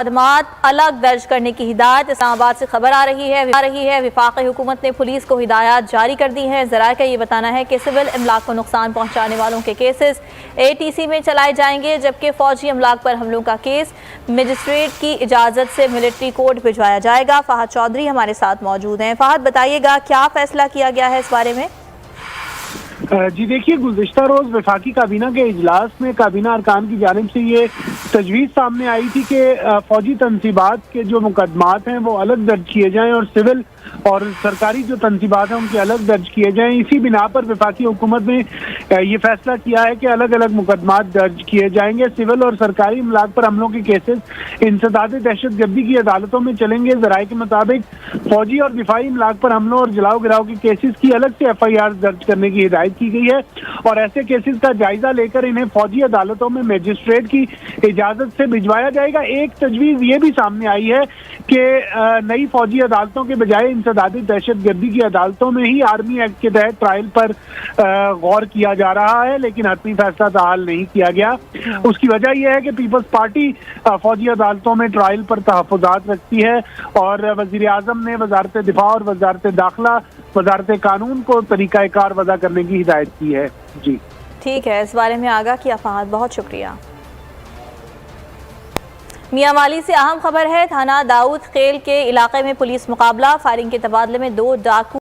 मुकदमात अलग दर्ज करने की हिदायत। इस्लामाबाद से खबर आ रही है वफाकी हुकूमत ने पुलिस को हिदायत जारी कर दी है। ज़राए का ये बताना है कि सिविल अमलाक को नुकसान पहुँचाने वालों के केसेस ATC में चलाए जाएंगे, जबकि फौजी अमलाक पर हमलों का केस मजिस्ट्रेट की इजाज़त से मिलिट्री कोर्ट भिजवाया जाएगा। फहद चौधरी हमारे साथ मौजूद हैं। फहद, बताइएगा क्या फैसला किया गया है इस बारे में? जी देखिए, गुज़िश्ता रोज वफाकी काबीना के इजलास में काबीना अरकान की जानिब से ये तजवीज़ सामने आई थी कि फौजी तनसीबात के जो मुकदमात हैं वो अलग दर्ज किए जाएं और सिविल और सरकारी जो तनसीबात हैं उनके अलग दर्ज किए जाएं। इसी बिना पर वफाकी हुकूमत ने ये फैसला किया है कि अलग अलग मुकदमात दर्ज किए जाएंगे। सिविल और सरकारी इमलाक पर हमलों के केसेस इंसदाद दहशत गर्दी की अदालतों में चलेंगे। ज़राए के मुताबिक फौजी और दिफाई इमलाक पर हमलों और जलाओ गिराव के केसेस की अलग से FIR दर्ज करने की हिदायत की गई है और ऐसे केसेस का जायजा लेकर इन्हें फौजी अदालतों में मजिस्ट्रेट की इजाजत से भिजवाया जाएगा। एक तजवीज़ ये भी सामने आई है कि नई फौजी अदालतों के बजाय इंसदादी दहशत गर्दी की अदालतों में ही आर्मी एक्ट के तहत ट्रायल पर गौर किया जा रहा है, लेकिन हतमी फैसला ताहाल नहीं किया गया। उसकी वजह यह है कि पीपल्स पार्टी फौजी अदालतों में ट्रायल पर तहफ़्फ़ुज़ात रखती है और वज़ीर आज़म ने वज़ारत दिफा और वज़ारत दाखिला, वज़ारत कानून को तरीक़ाकार वज़ा करने की हिदायत की है। जी ठीक है, इस बारे में आगाह किया फहद, बहुत शुक्रिया। मियांवाली से अहम खबर है। थाना दाऊद खेल के इलाके में पुलिस मुकाबला, फायरिंग के तबादले में 2 डाकू